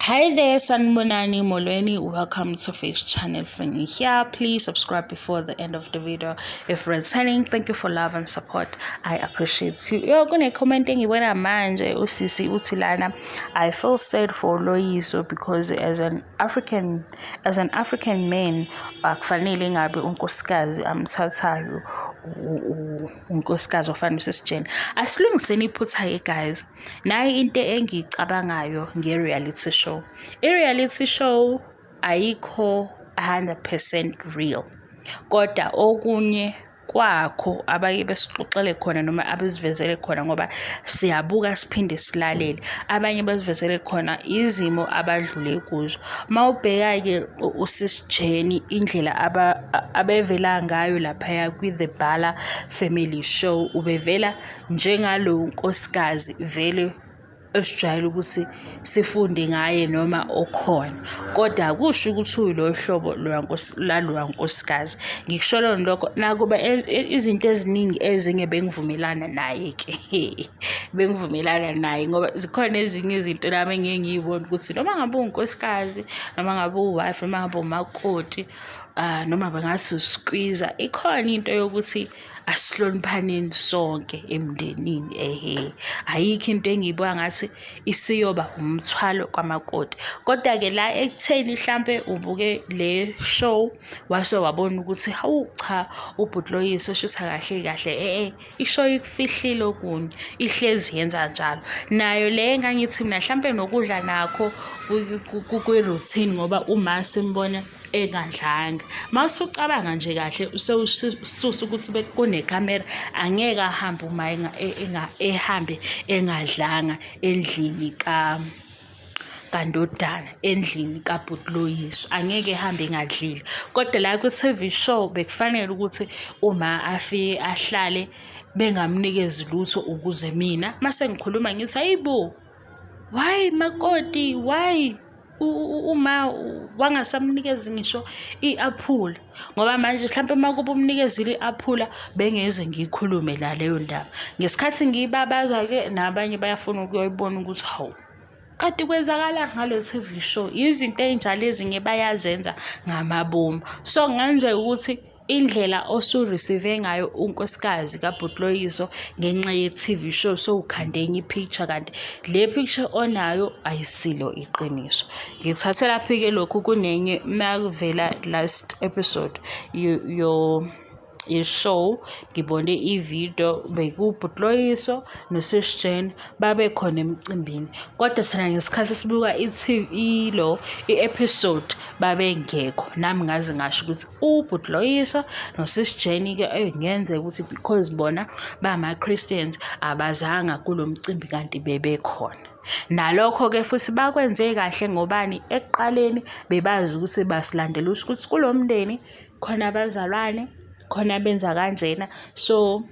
Hi there, Sanbonani Molweni. Welcome to Face Channel Friendly here. Please subscribe before the end of the video. If returning, thank you for love and support. I appreciate you. You're gonna commenting when I'm usisi utilana. I feel sad for Loyiso because as an African man, akufanele ngabe unkosikazi amthathayo unkosikazi ofana usisijeni. Asilungiseni iphutha guys. Nayi into engicabangayo nge-reality show. I-reality show ayikho 100% real. Kodwa okunye kwakho abake besixoxele khona noma abesivezele khona ngoba siyabuka siphinde silalele. Abanye besivezele khona izimo abadlule kuzo. Mawubheka ke usisijeni indlela abevela ngayo lapha kwi-The Bala Family Show ubevela njengalo nkosikazi vele esijayele ukuthi sifunde ngaye noma okhona, kodwa kusho ukuthi uyilo hlobo lwa nkosikazi. Ngikusholo lokho nakuba izinto eziningi ezinye bengivumelana naye ke bengivumelana naye ngoba zikhona ezinye izinto lami engeke ngiyibone ukuthi noma ngabe unkosikazi noma ngabe uwife noma ngabe umakoti noma bengathi usikwiza, ikhona into yokuthi asihloniphaneni sonke emndenini. Ayikho into engiyibuka ngathi isiyoba umthwalo kwamakoti. Kodwa ke la ekutheni mhlambe ubuke le show wase wabona ukuthi hawu cha ubhuti Loyiso shutha kahle ishow ikufihlile okunye ihlezi yenza njalo nayo le engangithi mina mhlambe nokudla nakho kwi-routine ngoba uma simbona engadlanga. Masucabanga nje kahle usewususa ukuthi bekunecamera angeke ahambe uma ehambe engadlanga endlini kandodana, endlini kabhuti Loyiso angeke ehambe engadlile. Kodwa la ku-TV show bekufanele ukuthi uma afike ahlale bengamnikezi lutho ukuze mina mase ngikhuluma ngithi hayibo why makoti why uma wangasamnikezi ngisho i-aphula ngoba manje mhlambe makuba umnikezile i-aphula bengeze ngikhulume la leyo ndaba. Ngesikhathi ngiyibabaza ke nabanye bayafuna ukuyoyibona ukuthi hawu kade kwenzakala ngale TV show. Izinto enjalo ezinye bayazenza ngamabomu. So ngenzeka ukuthi indlela osu-receive ngayo unkosikazi kabhuti Loyiso ngenxa ye-TV show sowukhande enye i-picture kanti le picture onayo ayisilo iqiniso. Ngithathe lapho-ke lokhu kunenye makuvela last episode ye-show ngibone i-video bekubhuti Loyiso nosisijeni babe khona emcimbini, kodwa thina ngesikhathi sibuka i-episode babengekho. Nami ngaze ngasho ukuthi ubhuti Loyiso nosisijeni ke ngenzeka ukuthi because bona bama-Christians abazanga kulo mcimbi kanti bebekhona. Nalokho ke futhi bakwenze kahle ngobani ekuqaleni bebazi ukuthi basilandela ukuthi kulo mndeni khona abazalwane khona benza kanjena. So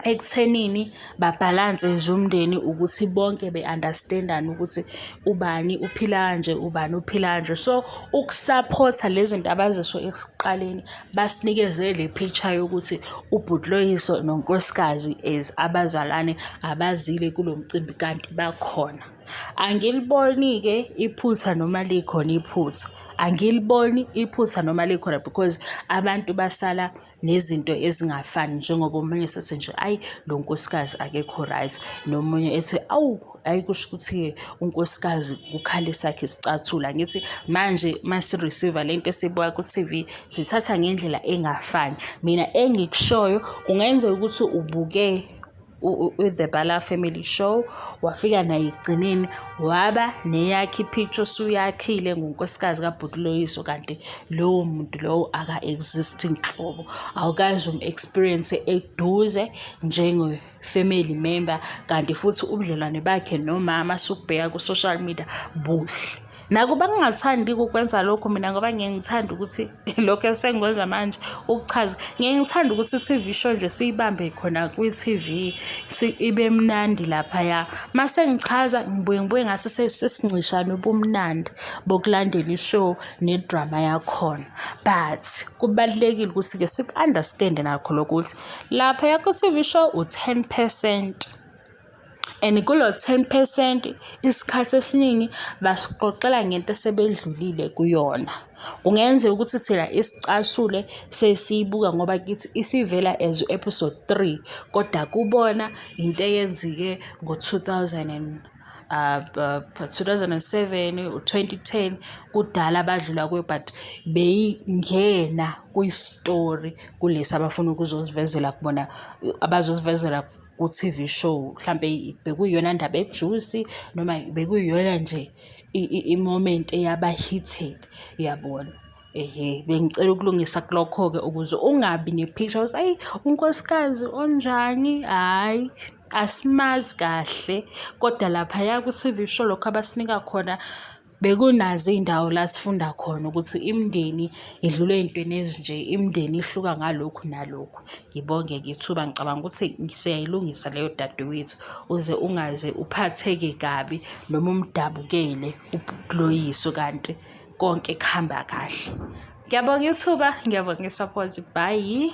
ekuthenini babhalanse umndeni ukuthi bonke be-understandane ukuthi ubani uphila kanje ubani uphila kanje. So ukusupporta lezi zinto abazisho ekuqaleni basinikeze le picture yokuthi ubhuti Loyiso nonkosikazi as abazalwane abazile kulo mcimbi kanti bakhona. Angiliboni ke iphutha noma likhona iphutha. Angiliboni iphutha noma likhona because abantu basala nezinto ezingafani njengoba omunye sethi nje ayi lo nkosikazi akekho right nomunye ethi awu ayikusho ukuthi unkosikazi kukhale sakhe isicathula. Ngithi manje masi-receive lento esibuka ku-TV sithatha ngendlela engafani. Mina engikushoyo kungenzeka ukuthi ubuke with-The Bala Family Show wafika naye igcineni waba neyakhe picture suyakhile ngonkosikazi kabhuti Loyiso kanti lowo muntu lowo aka-existing nhlobo awukazi experience eduze njenge-family member kanti futhi ubudlelwane bakhe nomama sukubheka ku-social media buhle. Nakuba ngingathandi ukwenza lokho mina ngoba ngiyangithanda ukuthi lokho esengikwenza manje ukuchaza ngiyangithanda ukuthi i-TV show nje siyibambe khona kwi-TV ibe mnandi lapha mase ngichaza ngibuye ngathi sesincishana ubumnandi bokulandela ishow nedrama yakhona. But kubalulekile ukuthi ke siku-understand nakho lokuthi lapha ku-TV show u-10% and kulo 10% isikhathi esiningi basixoxela ngento esebedlulile kuyona. Kungenzeka ukuthi thina isicasule sesiyibuka ngoba kithi isivela as episode 3 kodwa kubona into eyenzike ngo-2007 u-2010 kudala badlula but beyingena kwi-story kulesi abafuna ukuzosivezela kubona abazosivezela ku-TV show. Mhlambe bekuyiyona ndaba ejuicy noma bekuyiyona nje i-moment eyaba-heated, yabona. Bengicela ukulungisa kulokho-ke ukuze ungabi ne-picture ukuthi ayi unkosikazi onjani, hhayi asimazi kahle. Kodwa laphaya ku-TV show lokho abasinika khona bekunazo iy'ndawo la sifunda khona ukuthi imindeni idlule ey'ntweni ezinje, imindeni ihluka ngalokhu nalokhu. Ngibonge-ke ithuba, ngicabanga ukuthi siyayilungisa leyo dadewethu uze ungaze uphatheke kabi noma umdabukele uLoyiso kanti konke kuhamba kahle. Ngiyabonga ithuba, ngiyabonga i-support, bye.